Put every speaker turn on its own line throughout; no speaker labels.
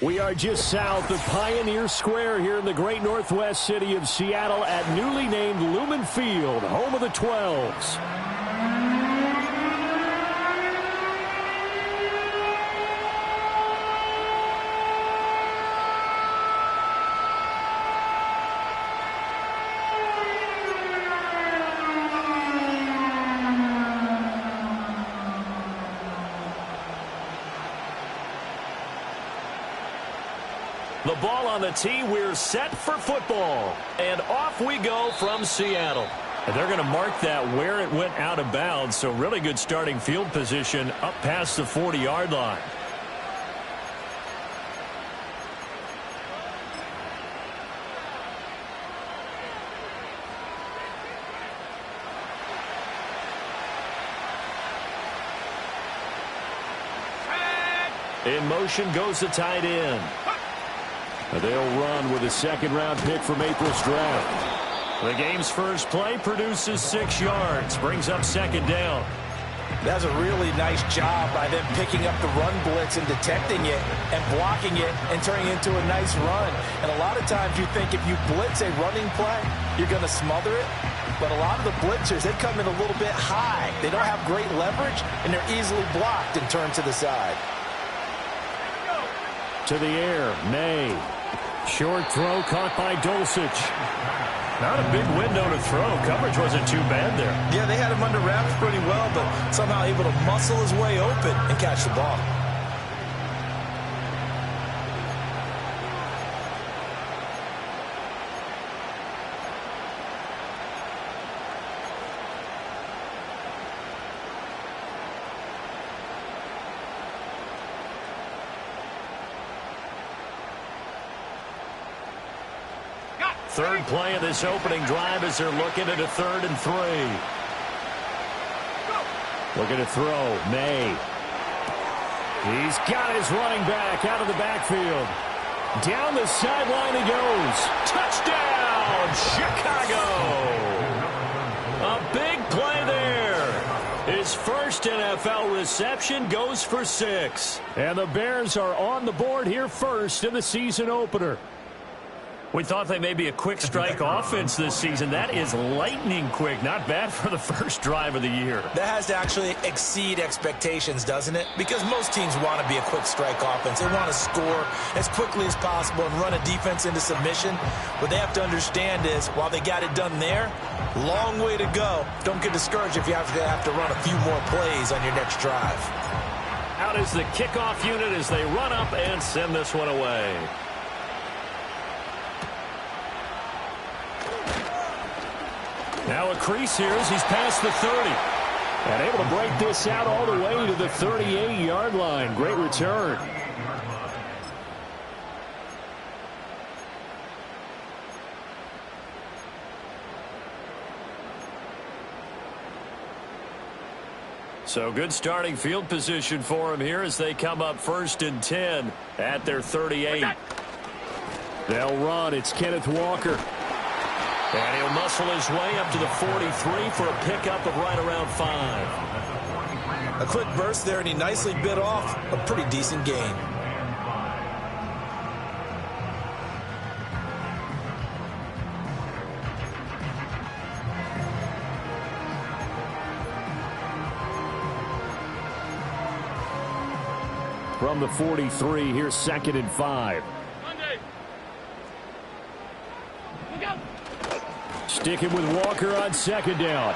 We are just south of Pioneer Square here in the great northwest city of Seattle at newly named Lumen Field, home of the 12s.
The ball on the tee. We're set for football. And off we go from Seattle.
And they're going to mark that where it went out of bounds. So really good starting field position up past the 40-yard line. In motion goes the tight end. They'll run with a second-round pick from April's draft. The game's first play produces 6 yards, brings up second down.
That's a really nice job by them picking up the run blitz and detecting it and blocking it and turning it into a nice run. And a lot of times you think if you blitz a running play, you're going to smother it. But a lot of the blitzers, they come in a little bit high. They don't have great leverage, and they're easily blocked and turned to the side.
To the air, May. Short throw caught by Dulcich. Not a big window to throw. Coverage wasn't too bad there.
Yeah, they had him under wraps pretty well, but somehow able to muscle his way open and catch the ball.
Third play of this opening drive as they're looking at a 3rd and 3. Looking to throw, May. He's got his running back out of the backfield. Down the sideline he goes. Touchdown, Chicago! A big play there. His first NFL reception goes for 6. And the Bears are on the board here first in the season opener. We thought they may be a quick strike offense this season. That is lightning quick. Not bad for the first drive of the year.
That has to actually exceed expectations, doesn't it? Because most teams want to be a quick strike offense. They want to score as quickly as possible and run a defense into submission. What they have to understand is, while they got it done there, long way to go. Don't get discouraged if you have to run a few more plays on your next drive.
Out is the kickoff unit as they run up and send this one away.
Now a crease here as he's past the 30. And able to break this out all the way to the 38-yard line. Great return. So good starting field position for him here as they come up 1st and 10 at their 38. They'll run. It's Kenneth Walker. And he'll muscle his way up to the 43 for a pickup of right around 5.
A quick burst there, and he nicely bit off a pretty decent gain.
From the 43, here's 2nd and 5. Sticking with Walker on 2nd down.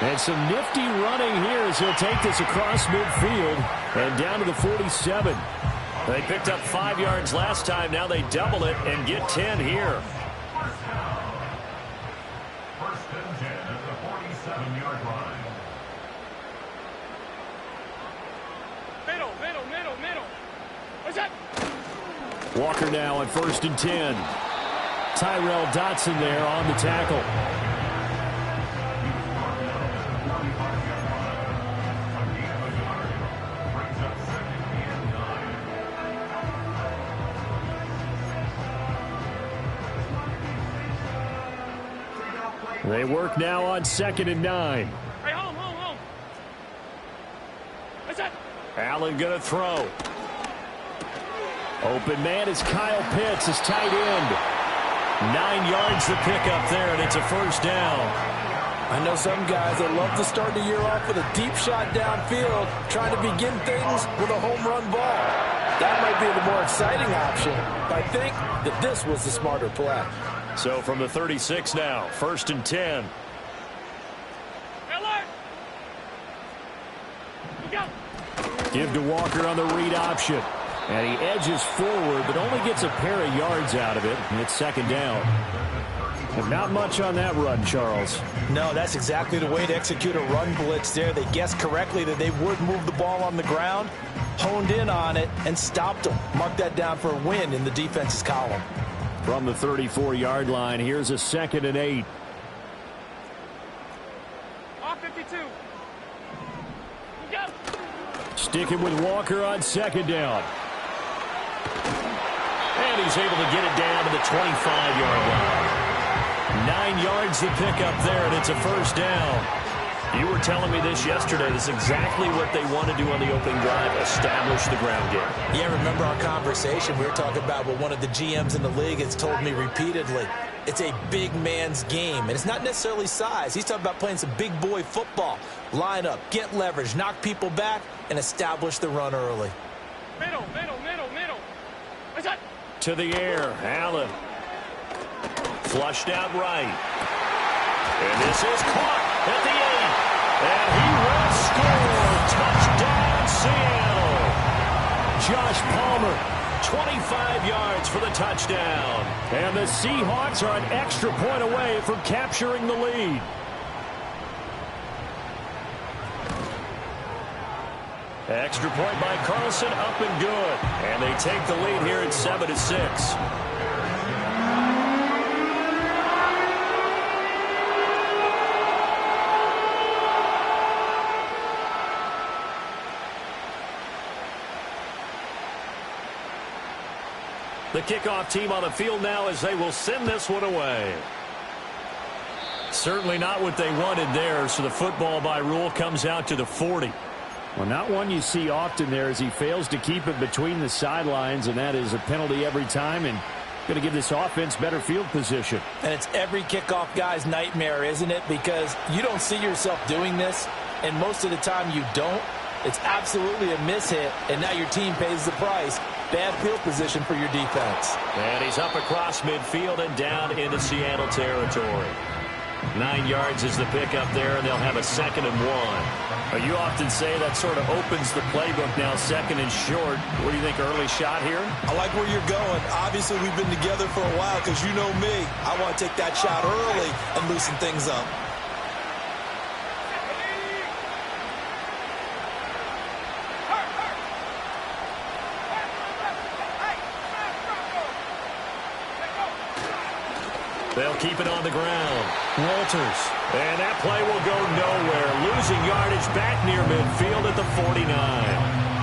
And some nifty running here as he'll take this across midfield and down to the 47.
They picked up 5 yards last time. Now they double it and get 10 here.
First and 10 at the 47-yard line.
Middle. What's that?
Walker now on 1st and 10. Tyrell Dotson there on the tackle. They work now on 2nd and 9.
Hey, home. What's that?
Allen going to throw. Open man is Kyle Pitts, his tight end. 9 yards to pick up there, and it's a first down.
I know some guys that love to start the year off with a deep shot downfield, trying to begin things with a home run ball. That might be the more exciting option, but I think that this was the smarter play.
So from the 36 now, 1st and 10.
Give to Walker on the read option. And he edges forward, but only gets a pair of yards out of it. And it's 2nd down. And not much on that run, Charles.
No, that's exactly the way to execute a run blitz there. They guessed correctly that they would move the ball on the ground, honed in on it, and stopped them. Mark that down for a win in the defense's column.
From the 34-yard line, here's a 2nd and 8.
Off 52. Go.
Sticking with Walker on 2nd down.
And he's able to get it down to the 25-yard line.
9 yards to pick up there, and it's a first down.
You were telling me this yesterday. This is exactly what they want to do on the opening drive, establish the ground game.
Yeah, remember our conversation? We were talking about what one of the GMs in the league has told me repeatedly. It's a big man's game, and it's not necessarily size. He's talking about playing some big boy football. Line up, get leverage, knock people back, and establish the run early.
Middle. What's that?
To the air, Allen. Flushed out right. And this is caught at the 8. And he will score. Touchdown, Seattle.
Josh Palmer.
25 yards for the touchdown.
And the Seahawks are an extra point away from capturing the lead.
Extra point by Carlson, up and good. And they take the lead here at 7-6. The kickoff team on the field now as they will send this one away.
Certainly not what they wanted there, so the football by rule comes out to the 40. Well, not one you see often there as he fails to keep it between the sidelines, and that is a penalty every time and going to give this offense better field position.
And it's every kickoff guy's nightmare, isn't it? Because you don't see yourself doing this, and most of the time you don't. It's absolutely a mishit, and now your team pays the price. Bad field position for your defense.
And he's up across midfield and down into Seattle territory. 9 yards is the pickup there, and they'll have a 2nd and 1.
You often say that sort of opens the playbook now, 2nd and short. What do you think, early shot here?
I like where you're going. Obviously, we've been together for a while because you know me. I want to take that shot early and loosen things up.
They'll keep it on the ground.
Walters.
And that play will go nowhere. Losing yardage back near midfield at the 49.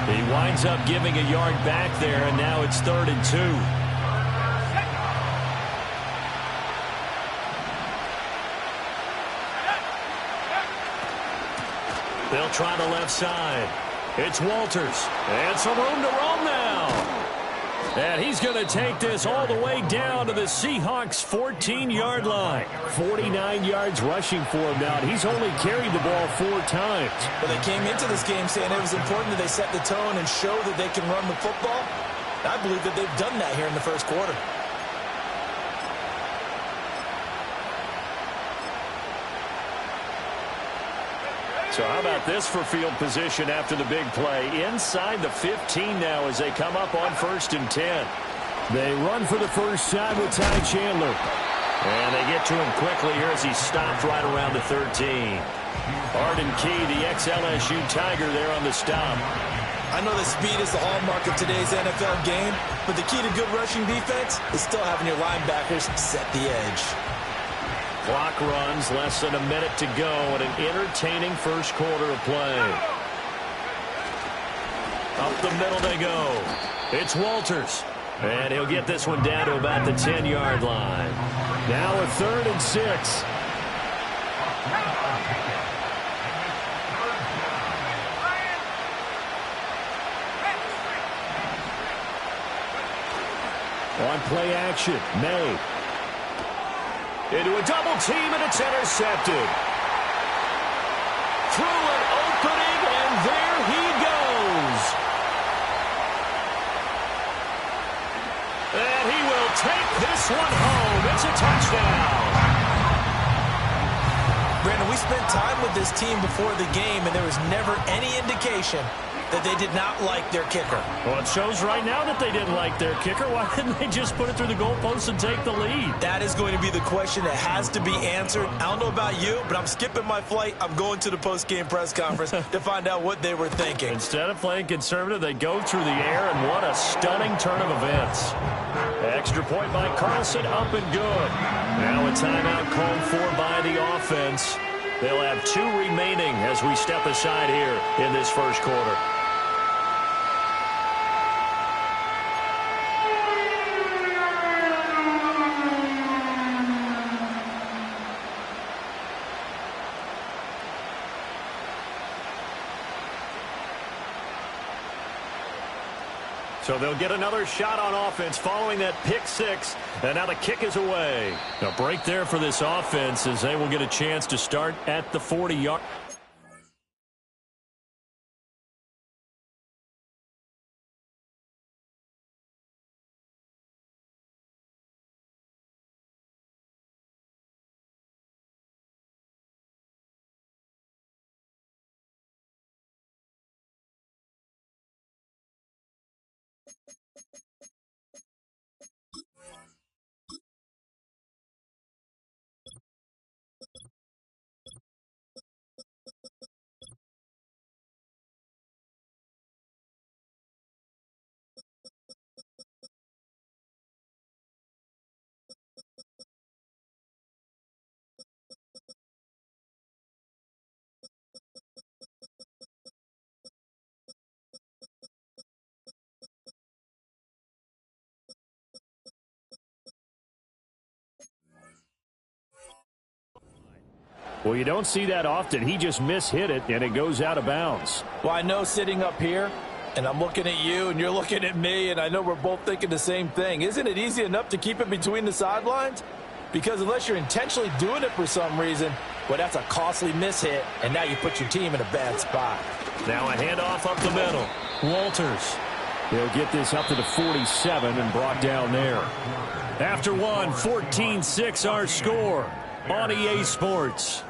He winds up giving a yard back there, and now it's 3rd and 2.
They'll try the left side. It's Walters. And some room to roam now.
And he's going to take this all the way down to the Seahawks' 14-yard line. 49 yards rushing for him now. He's only carried the ball 4 times.
But they came into this game saying it was important that they set the tone and show that they can run the football. I believe that they've done that here in the first quarter.
So how about this for field position after the big play? Inside the 15 now as they come up on 1st and 10.
They run for the first time with Ty Chandler.
And they get to him quickly here as he stopped right around the 13. Arden Key, the ex-LSU Tiger there on the stop.
I know that speed is the hallmark of today's NFL game, but the key to good rushing defense is still having your linebackers set the edge.
Clock runs, less than a minute to go, and an entertaining first quarter of play. Up the middle they go. It's Walters. And he'll get this one down to about the 10-yard line.
Now a 3rd and 6. On play action, May.
Into a double team, and it's intercepted. Through an opening, and there he goes. And he will take this one home. It's a touchdown.
Brandon, we spent time with this team before the game, and there was never any indication that they did not like their kicker.
Well, it shows right now that they didn't like their kicker. Why didn't they just put it through the goalpost and take the lead?
That is going to be the question that has to be answered. I don't know about you, but I'm skipping my flight. I'm going to the post-game press conference to find out what they were thinking.
Instead of playing conservative, they go through the air, and what a stunning turn of events. Extra point by Carlson, up and good. Now a timeout called for by the offense. They'll have 2 remaining as we step aside here in this first quarter. So they'll get another shot on offense following that pick 6. And now the kick is away. A break there for this offense as they will get a chance to start at the 40-yard.
Well, you don't see that often. He just mishit it, and it goes out of bounds.
Well, I know sitting up here, and I'm looking at you, and you're looking at me, and I know we're both thinking the same thing. Isn't it easy enough to keep it between the sidelines? Because unless you're intentionally doing it for some reason, well, that's a costly mishit, and now you put your team in a bad spot.
Now a handoff up the middle. Walters.
They'll get this up to the 47 and brought down there.
After one, 14-6 our score on EA Sports.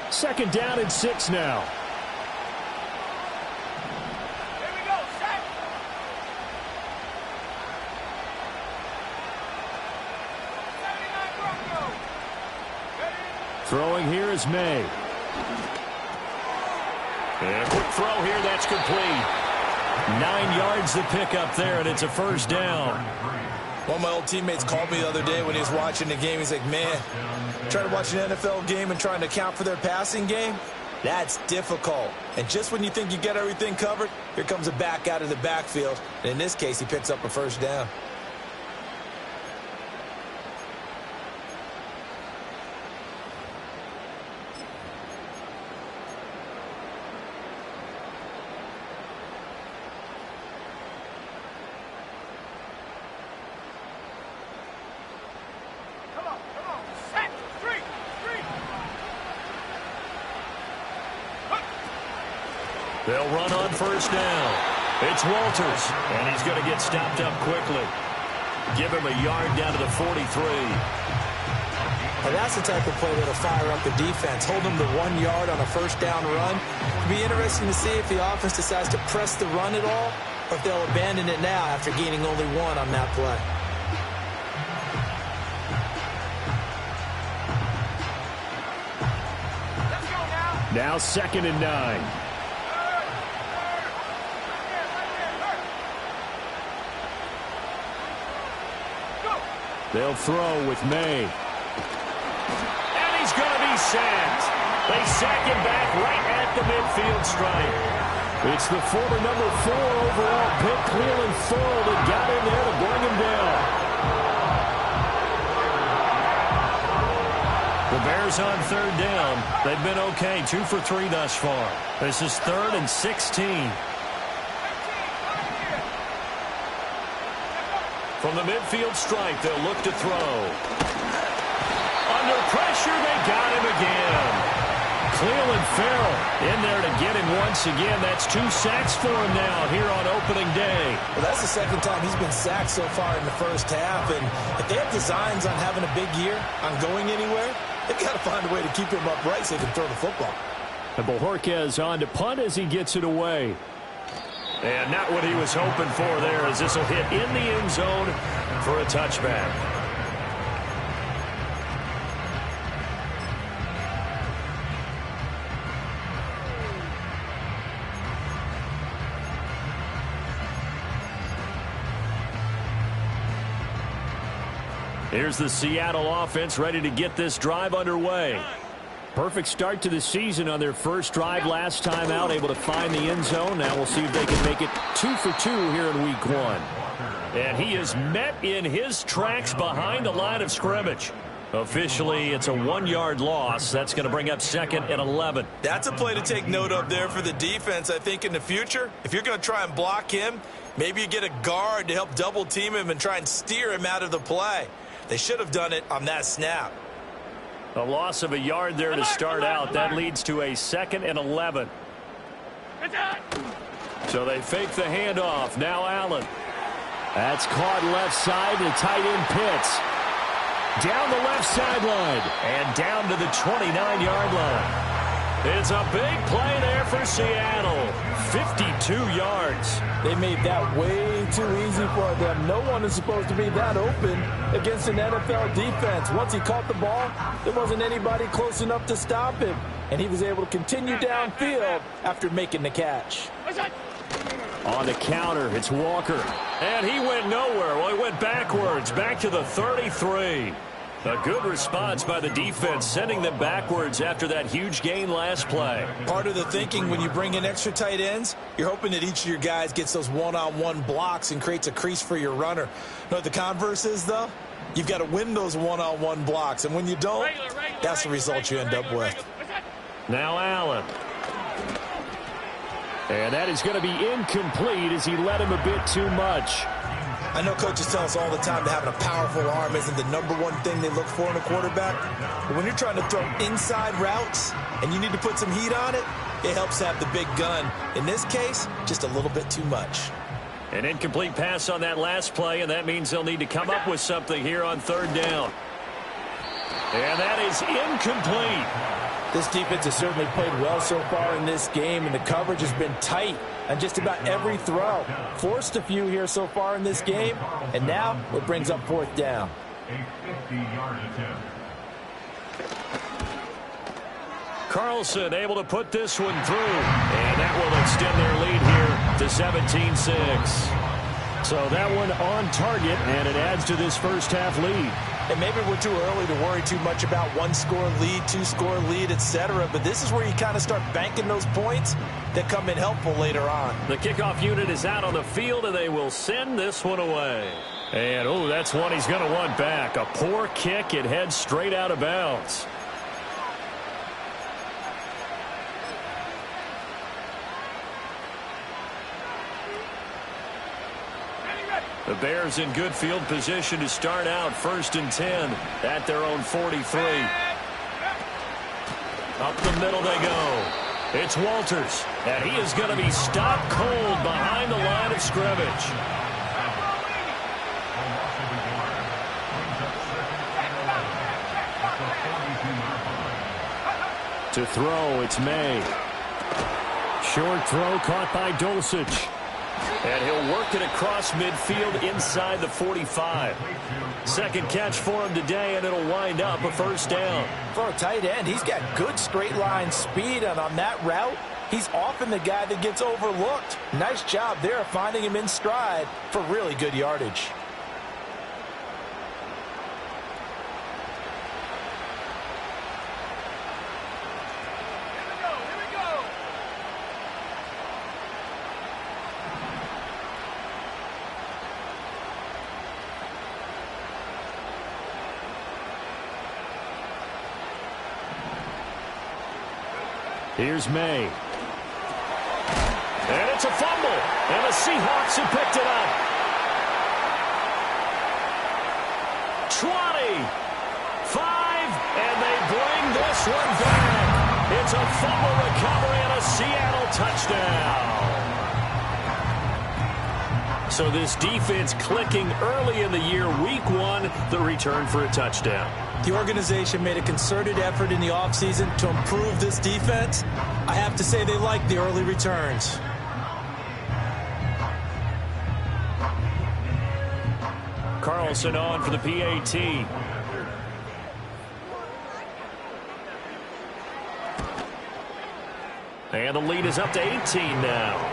Second down and 6 now.
Here we go, set.
Throwing here is May.
And a quick throw here, that's complete. 9 yards to pick up there, and it's a first down.
One of my old teammates called me the other day when he was watching the game. He's like, man, trying to watch an NFL game and trying to account for their passing game, that's difficult. And just when you think you get everything covered, here comes a back out of the backfield. And in this case, he picks up a first down.
They'll run on first down. It's Walters, and he's going to get stopped up quickly. Give him a yard down to the 43.
Well, that's the type of play that'll fire up the defense. Hold them to 1 yard on a first down run. It'll be interesting to see if the offense decides to press the run at all, or if they'll abandon it now after gaining only 1 on that play.
Let's go now.
Now 2nd and 9. They'll throw with May.
And he's going to be sacked. They sack him back right at the midfield stripe.
It's the former number 4 overall pick, Clelin Ferrell, that got in there to bring him down.
The Bears on third down. They've been okay, 2 for 3 thus far. This is 3rd and 16. From the midfield stripe, they'll look to throw. Under pressure, they got him again. Clelin Ferrell in there to get him once again. That's 2 sacks for him now here on opening day.
Well, that's the second time he's been sacked so far in the first half. And if they have designs on having a big year, on going anywhere, they've got to find a way to keep him upright so they can throw the football.
And Bojorquez on to punt as he gets it away.
And not what he was hoping for there, as this will hit in the end zone for a touchback. Here's the Seattle offense ready to get this drive underway.
Perfect start to the season on their first drive last time out, able to find the end zone. Now we'll see if they can make it 2 for 2 here in week 1.
And he is met in his tracks behind the line of scrimmage. Officially, it's a 1-yard loss. That's going to bring up 2nd and 11.
That's a play to take note of there for the defense, I think, in the future. If you're going to try and block him, maybe you get a guard to help double team him and try and steer him out of the play. They should have done it on that snap.
A loss of a yard there to start out. That leads to a 2nd and 11. So they fake the handoff. Now Allen.
That's caught left side. The tight end Pitts. Down the left sideline.
And down to the 29-yard line. It's a big play there for Seattle. 52 yards.
They made that way too easy for them. No one is supposed to be that open against an NFL defense. Once he caught the ball, there wasn't anybody close enough to stop him. And he was able to continue downfield after making the catch.
On the counter, it's Walker.
And he went nowhere. Well, he went backwards, back to the 33. A good response by the defense, sending them backwards after that huge gain last play.
Part of the thinking when you bring in extra tight ends, you're hoping that each of your guys gets those one-on-one blocks and creates a crease for your runner. You know what the converse is, though? You've got to win those one-on-one blocks, and when you don't, that's the result you end up with.
Now Allen.
And that is going to be incomplete as he led him a bit too much.
I know coaches tell us all the time that having a powerful arm isn't the #1 thing they look for in a quarterback. But when you're trying to throw inside routes and you need to put some heat on it, it helps have the big gun. In this case, just a little bit too much.
An incomplete pass on that last play, and that means they'll need to come up with something here on 3rd down. And that is incomplete.
This defense has certainly played well so far in this game, and the coverage has been tight on just about every throw. Forced a few here so far in this game, and now it brings up 4th down.
A 50-yard attempt.
Carlson able to put this one through, and that will extend their lead here to 17-6.
So that one on target, and it adds to this first half lead.
And maybe we're too early to worry too much about 1-score lead, 2-score lead, etc. But this is where you kind of start banking those points that come in helpful later on.
The kickoff unit is out on the field, and they will send this one away. And, oh, that's one he's going to want back. A poor kick. It heads straight out of bounds. The Bears in good field position to start out 1st and 10 at their own 43. Up the middle they go. It's Walters, and he is going to be stopped cold behind the line of scrimmage.
To throw, it's May. Short throw caught by Dulcich.
And he'll work it across midfield inside the 45. Second catch for him today, and it'll wind up a 1st down.
For a tight end, he's got good straight line speed, and on that route, he's often the guy that gets overlooked. Nice job there finding him in stride for really good yardage.
Here's May.
And it's a fumble. And the Seahawks have picked it up. 20. 5. And they bring this one back. It's a fumble recovery and a Seattle touchdown. So this defense clicking early in the year, week 1, the return for a touchdown.
The organization made a concerted effort in the offseason to improve this defense. I have to say they like the early returns.
Carlson on for the PAT. And the lead is up to 18 now.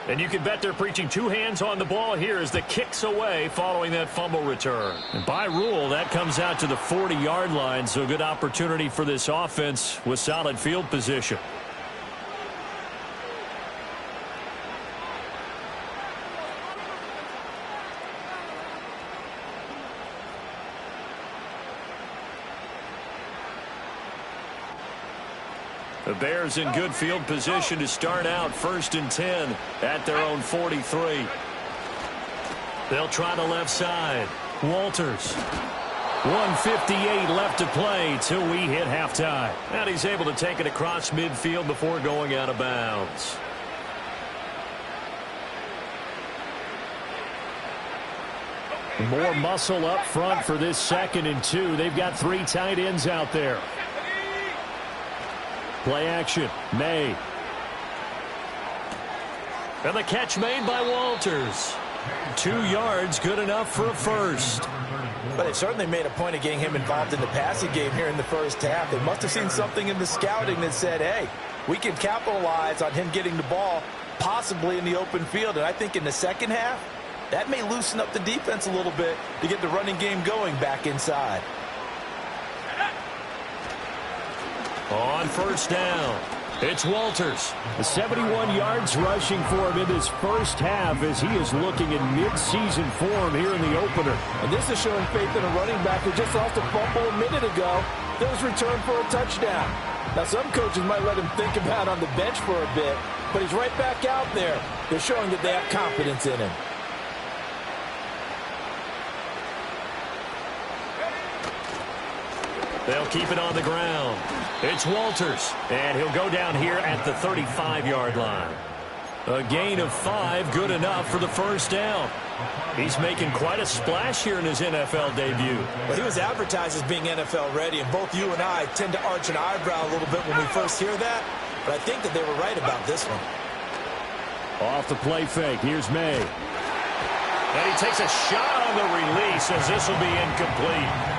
And you can bet they're preaching 2 hands on the ball here as the kick's away following that fumble return. And by rule, that comes out to the 40-yard line, so good opportunity for this offense with solid field position. The Bears in good field position to start out 1st and 10 at their own 43. They'll try the left side. Walters. 1:58 left to play till we hit halftime. And he's able to take it across midfield before going out of bounds.
More muscle up front for this 2nd and 2. They've got 3 tight ends out there. Play action. May.
And the catch made by Walters. 2 yards, good enough for a first.
But they certainly made a point of getting him involved in the passing game here in the first half. They must have seen something in the scouting that said, hey, we can capitalize on him getting the ball possibly in the open field. And I think in the second half, that may loosen up the defense a little bit to get the running game going back inside.
On 1st down, it's Walters.
71 yards rushing for him in this first half as he is looking in mid-season form here in the opener.
And this is showing faith in a running back who just lost a fumble a minute ago. That was returned for a touchdown. Now, some coaches might let him think about on the bench for a bit, but he's right back out there. They're showing that they have confidence in him.
They'll keep it on the ground. It's Walters, and he'll go down here at the 35-yard line. A gain of 5, good enough for the first down. He's making quite a splash here in his NFL debut.
Well, he was advertised as being NFL ready, and both you and I tend to arch an eyebrow a little bit when we first hear that, but I think that they were right about this one.
Off the play fake, here's May.
And he takes a shot on the release as this will be incomplete.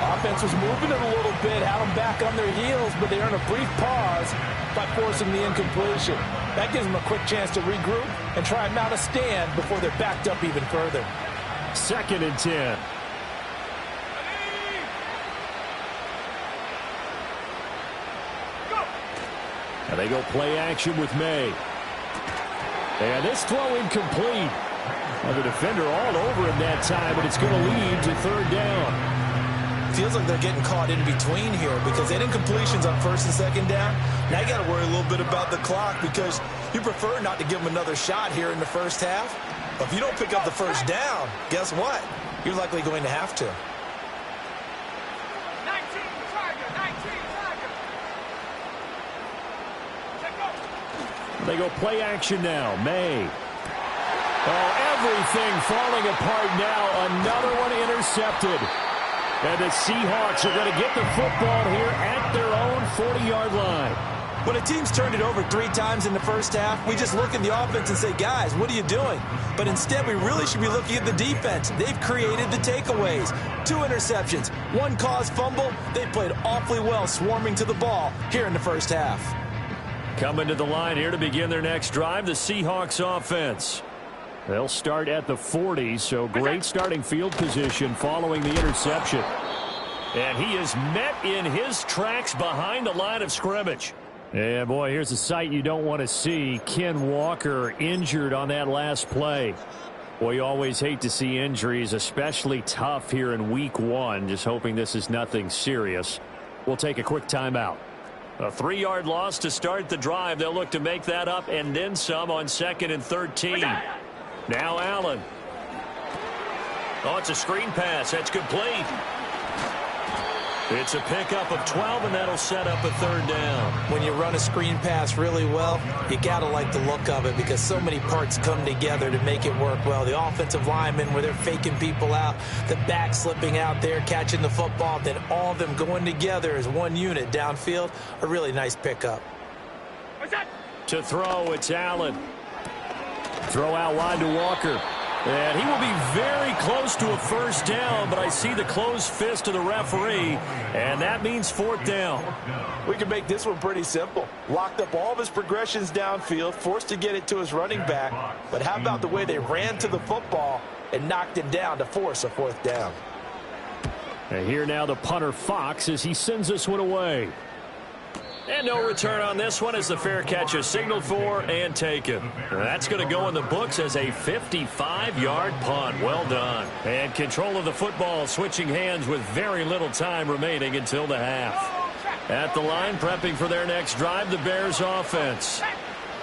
Offense was moving it a little bit, had them back on their heels, but they earned a brief pause by forcing the incompletion. That gives them a quick chance to regroup and try and mount a stand before they're backed up even further.
2nd and 10. And they go play action with May. And this throw incomplete. And the defender all over him that time, but it's going to lead to 3rd down.
Feels like they're getting caught in between here because they had incompletions on 1st and 2nd down. Now you got to worry a little bit about the clock because you prefer not to give them another shot here in the first half. But if you don't pick up the first down, guess what? You're likely going to have to.
19 Tiger, 19 Tiger. Check go.
They go play action now. May. Oh, everything falling apart now. Another one intercepted. And the Seahawks are going to get the football here at their own 40-yard line.
When a team's turned it over 3 times in the first half, we just look at the offense and say, guys, what are you doing? But instead, we really should be looking at the defense. They've created the takeaways. 2 interceptions, 1 caused fumble. They played awfully well swarming to the ball here in the first half.
Coming to the line here to begin their next drive, the Seahawks offense.
They'll start at the 40, so great starting field position following the interception.
And he is met in his tracks behind the line of scrimmage.
And, boy, here's a sight you don't want to see. Ken Walker injured on that last play. Boy, you always hate to see injuries, especially tough here in week 1. Just hoping this is nothing serious. We'll take a quick timeout.
A 3-yard loss to start the drive. They'll look to make that up and then some on 2nd and 13. Now Allen. Oh, it's a screen pass. That's complete. It's a pickup of 12, and that'll set up a 3rd down.
When you run a screen pass really well, you got to like the look of it because so many parts come together to make it work well. The offensive linemen, where they're faking people out, the back slipping out there, catching the football, then all of them going together as one unit downfield. A really nice pickup.
To throw, it's Allen.
Throw out wide to Walker.
And he will be very close to a 1st down, but I see the closed fist of the referee, and that means 4th down.
We can make this one pretty simple. Locked up all of his progressions downfield, forced to get it to his running back. But how about the way they ran to the football and knocked him down to force a 4th down?
And here now the punter Fox as he sends this one away.
And no return on this one as the fair catch is signaled for and taken. That's going to go in the books as a 55-yard punt. Well done. And control of the football switching hands with very little time remaining until the half. At the line, prepping for their next drive, the Bears offense.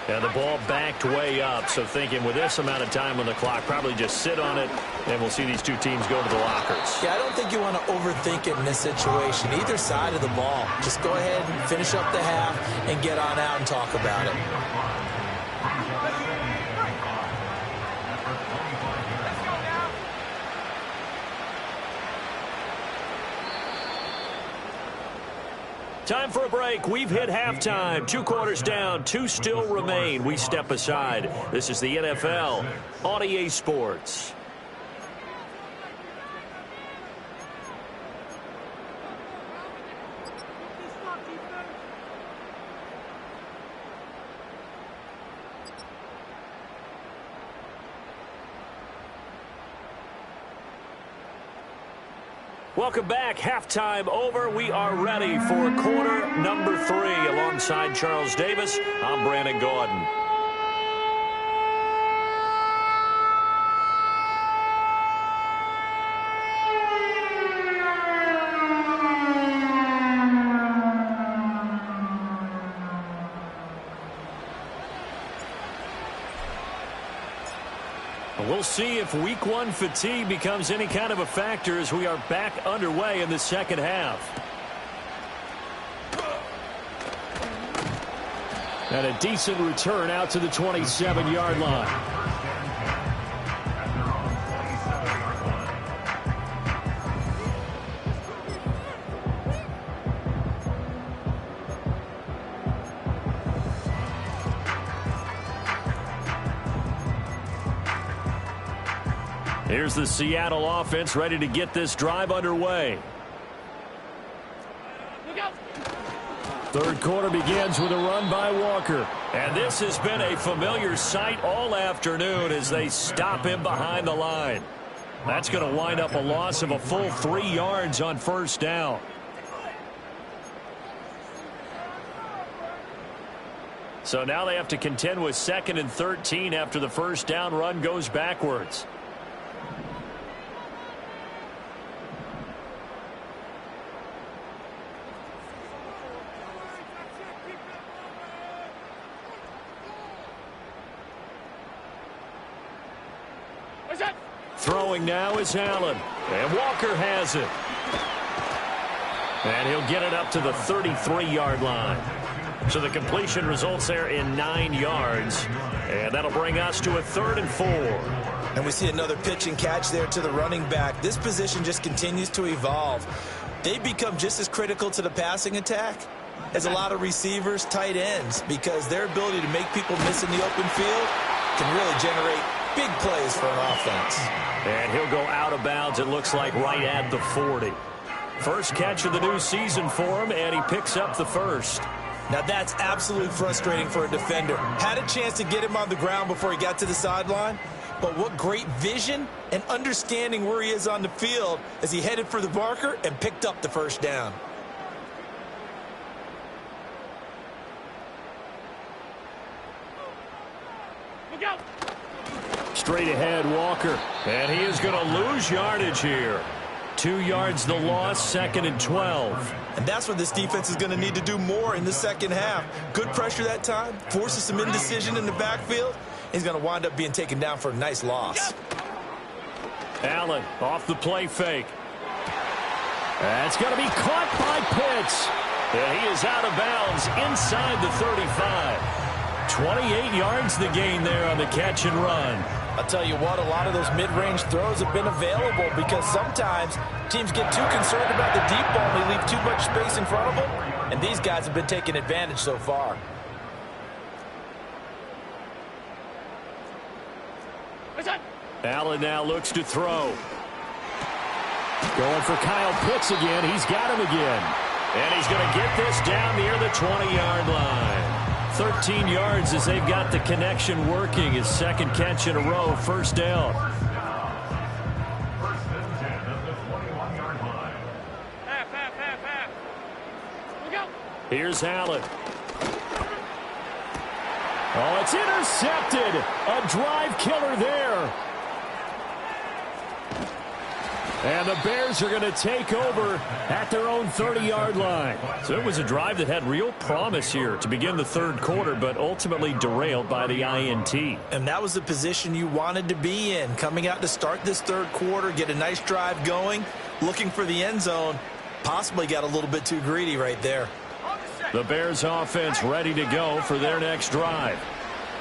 And the ball backed way up, so thinking with this amount of time on the clock, probably just sit on it, and we'll see these two teams go to the lockers.
Yeah, I don't think you want to overthink it in this situation. Either side of the ball. Just go ahead and finish up the half and get on out and talk about it.
Time for a break. We've hit halftime. 2 quarters down. 2 still remain. We step aside. This is the NFL on EA Sports. Welcome back. Halftime over. We are ready for quarter number 3. Alongside Charles Davis, I'm Brandon Gordon. We'll see if week 1 fatigue becomes any kind of a factor as we are back underway in the second half.
And a decent return out to the 27-yard line.
Here's the Seattle offense ready to get this drive underway.
Third quarter begins with a run by Walker.
And this has been a familiar sight all afternoon as they stop him behind the line. That's going to wind up a loss of a full 3 yards on 1st down. So now they have to contend with 2nd and 13 after the 1st down run goes backwards. Throwing now is Allen. And Walker has it. And he'll get it up to the 33-yard line. So the completion results there in 9 yards. And that'll bring us to a 3rd and 4.
And we see another pitch and catch there to the running back. This position just continues to evolve. They become just as critical to the passing attack as a lot of receivers, tight ends, because their ability to make people miss in the open field can really generate big plays for an offense.
And he'll go out of bounds, it looks like, right at the 40. First catch of the new season for him, and he picks up the 1st.
Now that's absolutely frustrating for a defender. Had a chance to get him on the ground before he got to the sideline, but what great vision and understanding where he is on the field as he headed for the marker and picked up the 1st down.
Straight ahead, Walker. And he is going to lose yardage here. 2 yards the loss, 2nd and 12.
And that's what this defense is going to need to do more in the second half. Good pressure that time, forces some indecision in the backfield. He's going to wind up being taken down for a nice loss.
Allen off the play fake. That's going to be caught by Pitts. And he is out of bounds inside the 35. 28 yards the gain there on the catch and run.
I'll tell you what, a lot of those mid-range throws have been available because sometimes teams get too concerned about the deep ball and they leave too much space in front of them. And these guys have been taking advantage so far.
Allen now looks to throw. Going for Kyle Pitts again. He's got him again. And he's going to get this down near the 20-yard line. 13 yards as they've got the connection working. His second catch in a row, first down.
First and 10 at the 21-yard line.
Here's Allen. Oh, it's intercepted. A drive killer there. And the Bears are going to take over at their own 30-yard line. So it was a drive that had real promise here to begin the third quarter, but ultimately derailed by the INT.
And that was the position you wanted to be in, coming out to start this third quarter, get a nice drive going, looking for the end zone. Possibly got a little bit too greedy right there.
The Bears offense ready to go for their next drive.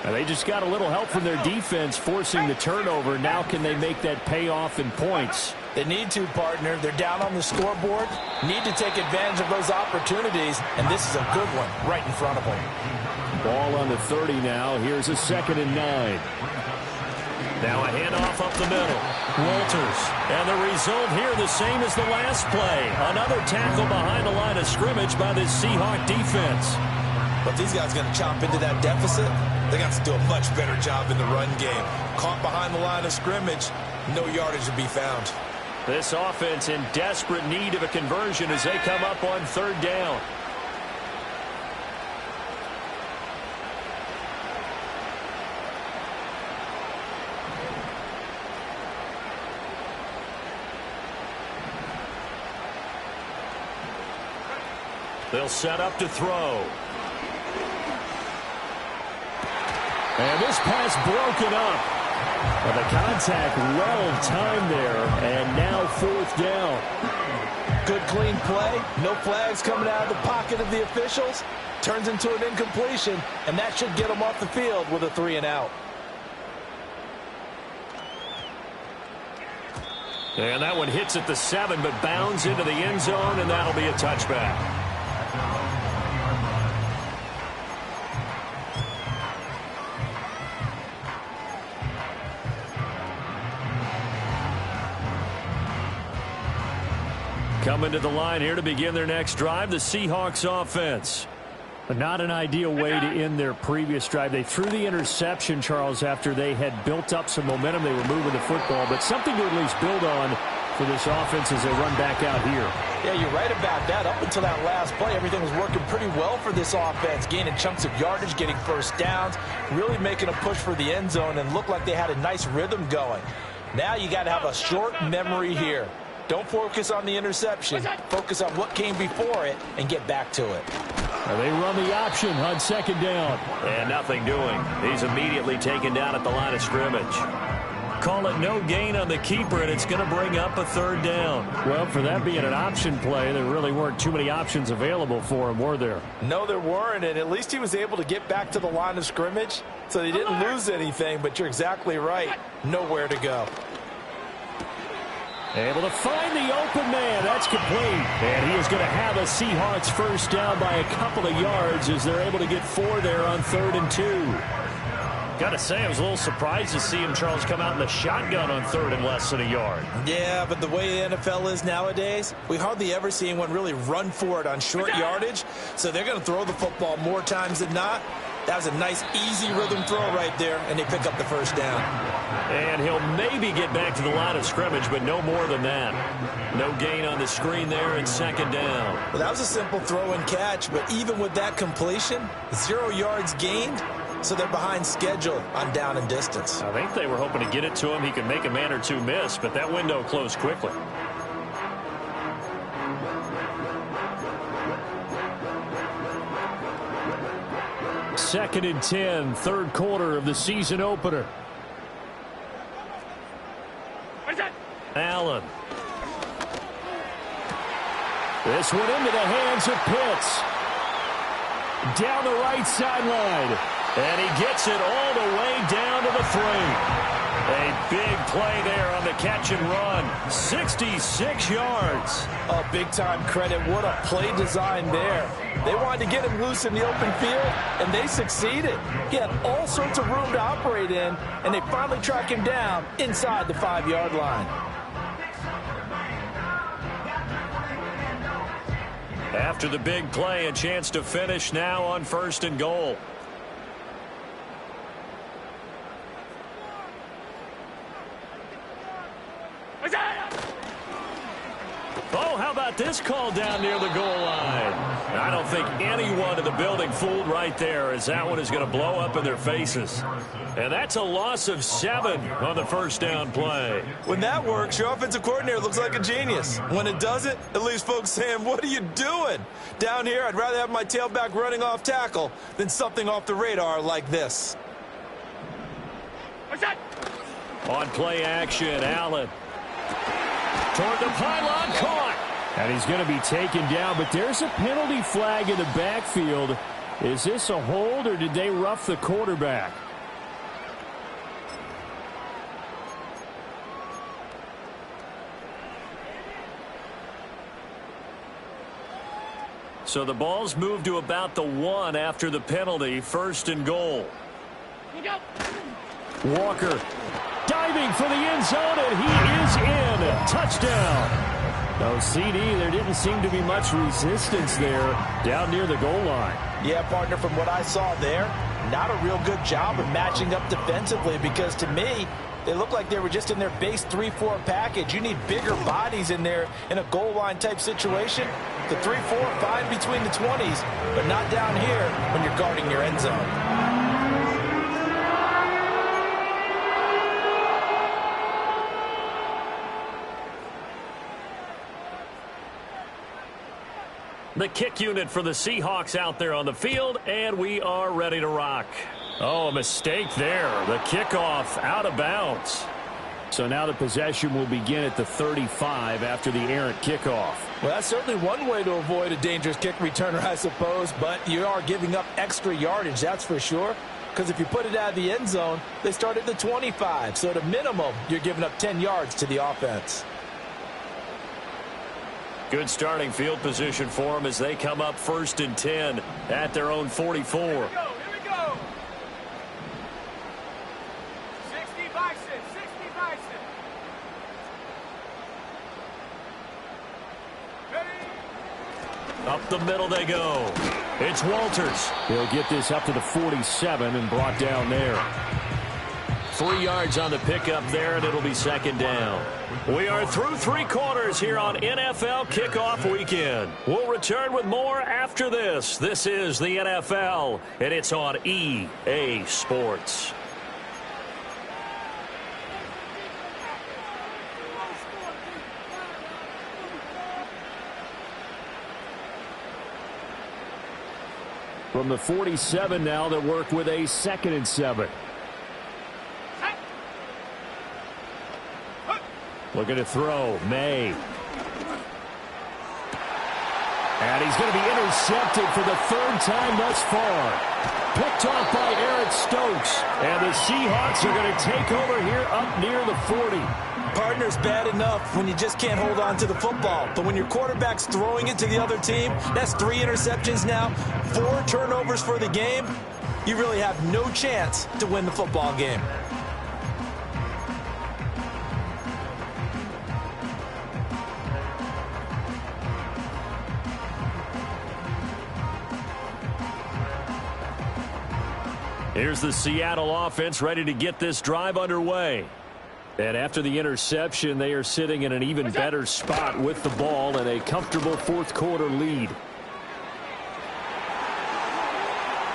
And they just got a little help from their defense forcing the turnover. Now can they make that pay off in points?
They need to, partner. They're down on the scoreboard. Need to take advantage of those opportunities, and this is a good one right in front of them.
Ball on the 30 now. Here's a 2nd and 9. Now a handoff up the middle. Walters. And the result here the same as the last play. Another tackle behind the line of scrimmage by this Seahawk defense.
But these guys going to chop into that deficit. They got to do a much better job in the run game. Caught behind the line of scrimmage, no yardage to be found.
This offense in desperate need of a conversion as they come up on third down. They'll set up to throw. And this pass broken up. Well, the contact well timed there, and now fourth down.
Good clean play. No flags coming out of the pocket of the officials. Turns into an incompletion, and that should get them off the field with a 3 and out.
And that one hits at the 7, but bounds into the end zone, and that'll be a touchback. Coming to the line here to begin their next drive, the Seahawks offense. But not an ideal way to end their previous drive. They threw the interception, Charles, after they had built up some momentum. They were moving the football, but something to at least build on for this offense as they run back out here.
Yeah, you're right about that. Up until that last play, everything was working pretty well for this offense, gaining chunks of yardage, getting first downs, really making a push for the end zone, and looked like they had a nice rhythm going. Now you got to have a short memory here. Don't focus on the interception. Focus on what came before it and get back to it.
They run the option on second down. And nothing doing. He's immediately taken down at the line of scrimmage. Call it no gain on the keeper, and it's going to bring up a third down. Well, for that being an option play, there really weren't too many options available for him, were there?
No, there weren't, and at least he was able to get back to the line of scrimmage, so they didn't lose anything, but you're exactly right. Nowhere to go.
Able to find the open man. That's complete. And he is going to have a Seahawks first down by a couple of yards as they're able to get 4 there on 3rd and 2. Got to say, I was a little surprised to see him, Charles, come out in the shotgun on 3rd and less than a yard.
Yeah, but the way the NFL is nowadays, we hardly ever see anyone really run for it on short yardage. So they're going to throw the football more times than not. That was a nice, easy rhythm throw right there, and they pick up the first down.
And he'll maybe get back to the line of scrimmage, but no more than that. No gain on the screen there, and second down.
Well, that was a simple throw and catch, but even with that completion, 0 yards gained, so they're behind schedule on down and distance.
I think they were hoping to get it to him. He could make a man or two miss, but that window closed quickly.
Second and 10, third quarter of the season opener.
Allen.
This one into the hands of Pitts. Down the right sideline.
And he gets it all the way down to the 3. A big play there on the catch and run. 66 yards.
Oh, big-time credit. What a play design there. They wanted to get him loose in the open field, and they succeeded. He had all sorts of room to operate in, and they finally track him down inside the 5-yard line.
After the big play, a chance to finish now on 1st and goal. Oh, how about this call down near the goal line? I don't think anyone in the building fooled right there, as that one is going to blow up in their faces. And that's a loss of 7 on the first down play.
When that works, your offensive coordinator looks like a genius. When it doesn't, it leaves folks saying, what are you doing? Down here, I'd rather have my tailback running off tackle than something off the radar like this.
On play action, Allen. Toward the pylon, caught.
And he's going to be taken down, but there's a penalty flag in the backfield. Is this a hold, or did they rough the quarterback?
So the ball's moved to about the 1 after the penalty. 1st and goal.
Walker diving for the end zone, and he is in. Touchdown. No CD. There didn't seem to be much resistance there down near the goal line.
Yeah, partner, from what I saw there, not a real good job of matching up defensively, because to me, they look like they were just in their base 3-4 package. You need bigger bodies in there in a goal line type situation. The 3-4, fine between the 20s, but not down here when you're guarding your end zone.
The kick unit for the Seahawks out there on the field, and we are ready to rock. Oh, a mistake there. The kickoff out of bounds.
So now the possession will begin at the 35 after the errant kickoff.
Well, that's certainly one way to avoid a dangerous kick returner, I suppose, but you are giving up extra yardage, that's for sure. Because if you put it out of the end zone, they start at the 25. So at a minimum, you're giving up 10 yards to the offense.
Good starting field position for them as they come up 1st and 10 at their own 44.
Here we go. 60 Bison, 60 Bison. Ready?
Up the middle they go. It's Walters.
He'll get this up to the 47 and brought down there.
3 yards on the pickup there, and it'll be 2nd down. We are through 3 quarters here on NFL Kickoff Weekend. We'll return with more after this. This is the NFL, and it's on EA Sports.
From the 47 now, they work with a 2nd and 7. Looking to throw. May. And he's going to be intercepted for the 3rd time thus far. Picked off by Eric Stokes. And the Seahawks are going to take over here up near the 40.
Partner's bad enough when you just can't hold on to the football. But when your quarterback's throwing it to the other team, that's 3 interceptions now, 4 turnovers for the game. You really have no chance to win the football game.
Here's the Seattle offense ready to get this drive underway. And after the interception, they are sitting in an even better spot with the ball and a comfortable 4th quarter lead.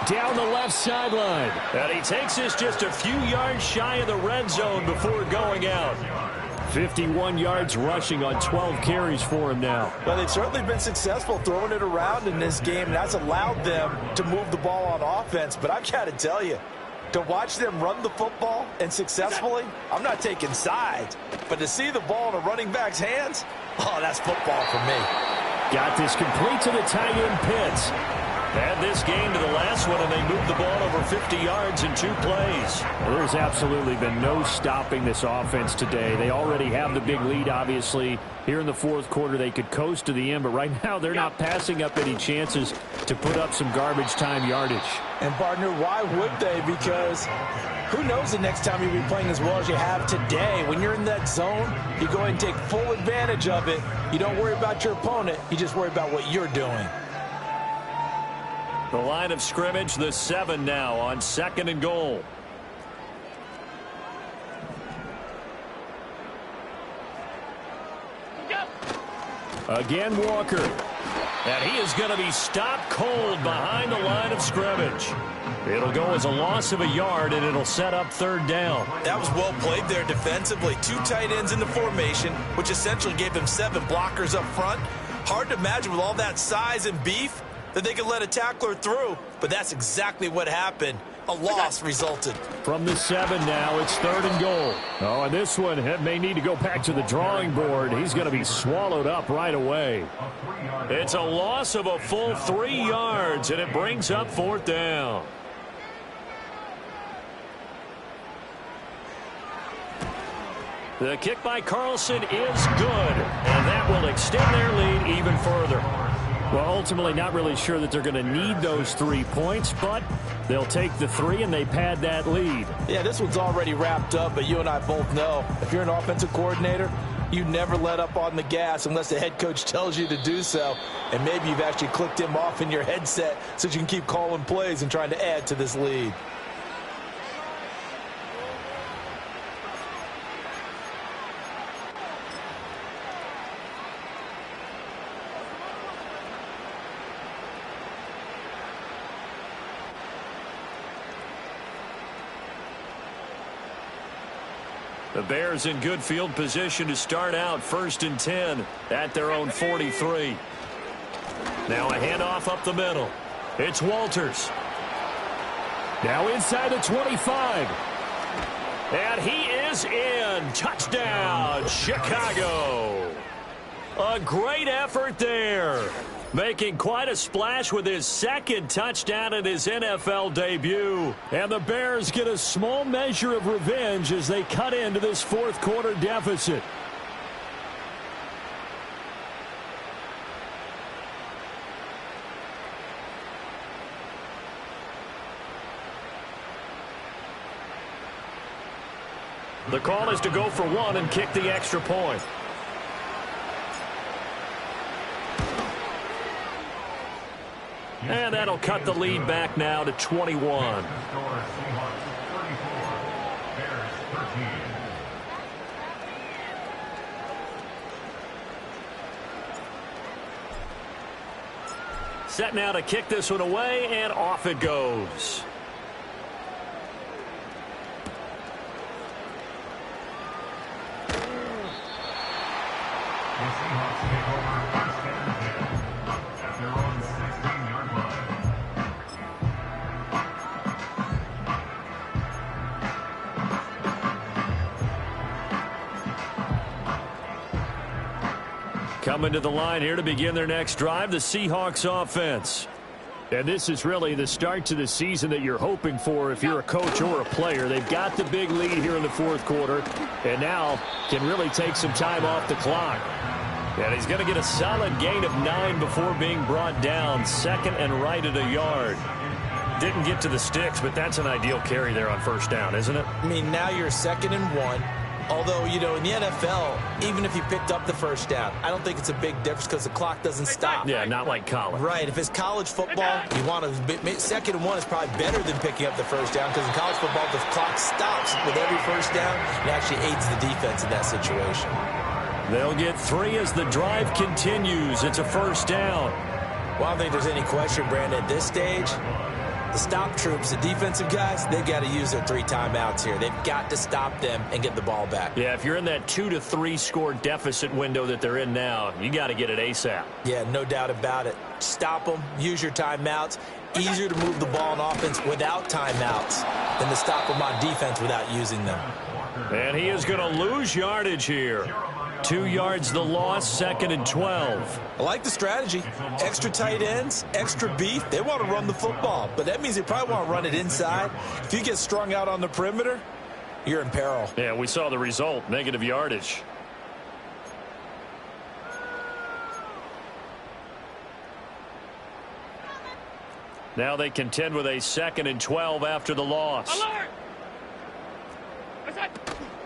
down the left sideline.
And he takes this just a few yards shy of the red zone before going out.
51 yards rushing on 12 carries for him now.
Well, they've certainly been successful throwing it around in this game, and that's allowed them to move the ball on offense. But I've got to tell you, to watch them run the football and successfully, I'm not taking sides. But to see the ball in a running back's hands, oh, that's football for me.
Got this complete to the tight end Pitts.
Add this game to the last one, and they moved the ball over 50 yards in 2 plays.
Well, there's absolutely been no stopping this offense today. They already have the big lead, obviously. Here in the fourth quarter, they could coast to the end, but right now they're not passing up any chances to put up some garbage time yardage.
And, partner, why would they? Because who knows the next time you'll be playing as well as you have today. When you're in that zone, you go ahead and take full advantage of it. You don't worry about your opponent. You just worry about what you're doing.
The line of scrimmage, the 7 now on 2nd and goal.
Again, Walker.
And he is going to be stopped cold behind the line of scrimmage. It'll go as a loss of a yard, and it'll set up 3rd down.
That was well played there defensively. 2 tight ends in the formation, which essentially gave them 7 blockers up front. Hard to imagine with all that size and beef that they could let a tackler through, but that's exactly what happened. A loss resulted.
From the 7 now, it's 3rd and goal. Oh, and this one may need to go back to the drawing board. He's going to be swallowed up right away.
It's a loss of a full 3 yards, and it brings up 4th down. The kick by Carlson is good, and that will extend their lead even further.
Well, ultimately not really sure that they're going to need those 3 points, but they'll take the 3 and they pad that lead.
Yeah, this one's already wrapped up, but you and I both know if you're an offensive coordinator, you never let up on the gas unless the head coach tells you to do so. And maybe you've actually clicked him off in your headset so you can keep calling plays and trying to add to this lead.
The Bears in good field position to start out 1st and 10 at their own 43. Now a handoff up the middle. It's Walters.
Now inside the 25.
And he is in. Touchdown, Chicago. A great effort there. Making quite a splash with his 2nd touchdown in his NFL debut.
And the Bears get a small measure of revenge as they cut into this fourth quarter deficit.
The call is to go for 1 and kick the extra point. And that'll cut the lead back now to 21. Set now to kick this one away, and off it goes. Coming to the line here to begin their next drive, the Seahawks offense.
And this is really the start to the season that you're hoping for if you're a coach or a player. They've got the big lead here in the fourth quarter, and now can really take some time off the clock.
And he's going to get a solid gain of 9 before being brought down. 2nd and right at a yard. Didn't get to the sticks, but that's an ideal carry there on 1st down, isn't it?
I mean, now you're 2nd and 1. Although, you know, in the NFL, even if you picked up the 1st down, I don't think it's a big difference because the clock doesn't stop.
Yeah, not like college.
Right. If it's college football, you want to 2nd and 1 is probably better than picking up the 1st down because in college football, the clock stops with every 1st down. It actually aids the defense in that situation.
They'll get 3 as the drive continues. It's a 1st down.
Well, I don't think there's any question, Brandon, at this stage. The stop troops, the defensive guys, they got to use their 3 timeouts here. They've got to stop them and get the ball back.
Yeah, if you're in that 2 to 3 score deficit window that they're in now, you got to get it ASAP.
Yeah, no doubt about it. Stop them, use your timeouts. Easier to move the ball on offense without timeouts than to stop them on defense without using them.
And he is going to lose yardage here. 2 yards the loss, 2nd and 12.
I like the strategy. Extra tight ends, extra beef. They want to run the football, but that means they probably want to run it inside. If you get strung out on the perimeter, you're in peril.
Yeah, we saw the result, negative yardage. Now they contend with a 2nd and 12 after the loss.
Alert!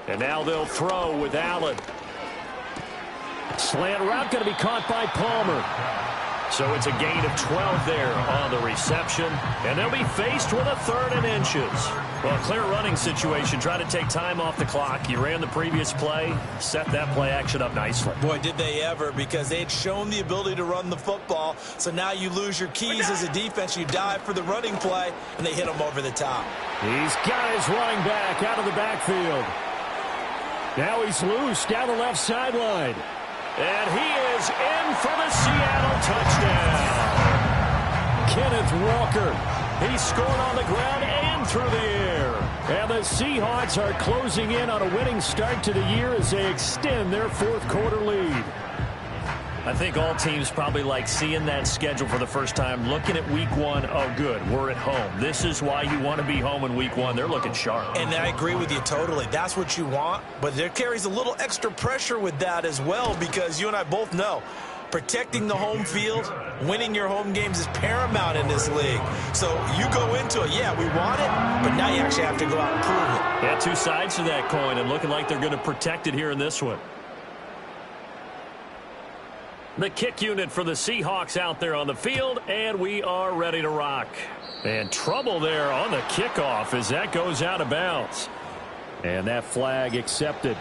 And now they'll throw with Allen.
Slant route going to be caught by Palmer.
So it's a gain of 12 there on the reception. And they'll be faced with a 3rd and inches. Well, a clear running situation. Try to take time off the clock. You ran the previous play. Set that play action up nicely.
Boy, did they ever, because they had shown the ability to run the football. So now you lose your keys as a defense. You dive for the running play, and they hit them over the top.
He's got his running back out of the backfield. Now he's loose down the left sideline.
And he is in for the Seattle touchdown.
Kenneth Walker.
He scored on the ground and through the air.
And the Seahawks are closing in on a winning start to the year as they extend their 4th quarter lead.
I think all teams probably like seeing that schedule for the first time, looking at week 1. Oh, good, we're at home. This is why you want to be home in week 1. They're looking sharp.
And I agree with you totally. That's what you want. But there carries a little extra pressure with that as well, because you and I both know protecting the home field, winning your home games is paramount in this league. So you go into it, yeah, we want it, but now you actually have to go out and prove it.
Yeah, 2 sides to that coin, and looking like they're going to protect it here in this one. The kick unit for the Seahawks out there on the field, and we are ready to rock. And trouble there on the kickoff as that goes out of bounds.
And that flag accepted.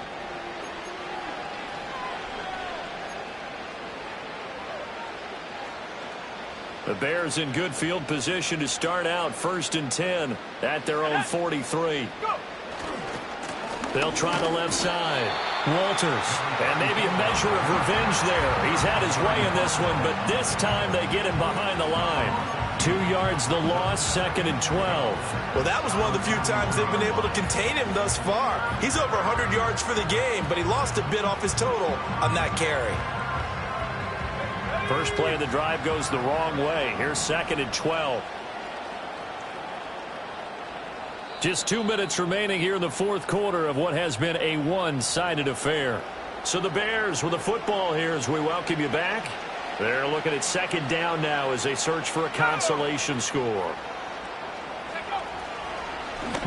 The Bears in good field position to start out 1st and 10 at their own 43. They'll try the left side. Walters, and maybe a measure of revenge there. He's had his way in this one, but this time they get him behind the line. 2 yards the loss, 2nd and 12.
Well, that was one of the few times they've been able to contain him thus far. He's over 100 yards for the game, but he lost a bit off his total on that carry.
First play of the drive goes the wrong way. Here's 2nd and 12. Just 2 minutes remaining here in the 4th quarter of what has been a one-sided affair. So the Bears with the football here as we welcome you back. They're looking at 2nd down now as they search for a consolation score.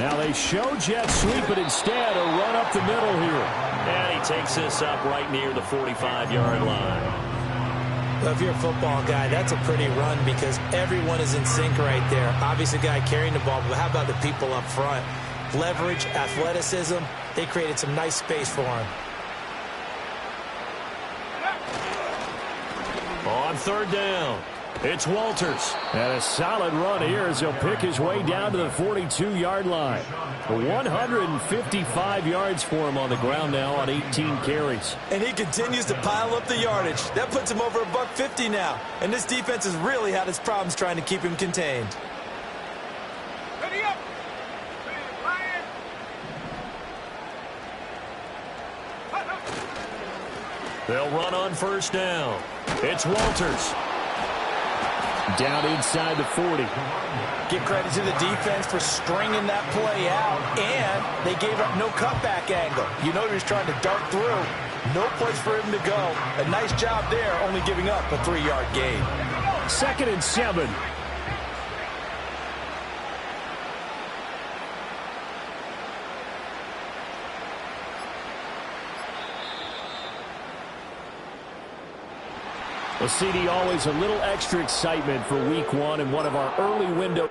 Now they show jet sweep, but instead a run up the middle here.
And he takes this up right near the 45-yard line.
Well, if you're a football guy, that's a pretty run because everyone is in sync right there. Obviously, the guy carrying the ball, but how about the people up front? Leverage, athleticism, they created some nice space for him.
On 3rd down, it's Walters.
And a solid run here as he'll pick his way down to the 42-yard line. 155 yards for him on the ground now on 18 carries.
And he continues to pile up the yardage. That puts him over $150 now. And this defense has really had its problems trying to keep him contained.
Ready up! Ryan!
They'll run on 1st down. It's Walters.
Down inside the 40.
Give credit to the defense for stringing that play out, and they gave up no cutback angle. You know he was trying to dart through. No place for him to go. A nice job there, only giving up a 3-yard gain.
2nd and 7. Well, CD, always a little extra excitement for week 1 and one of our early window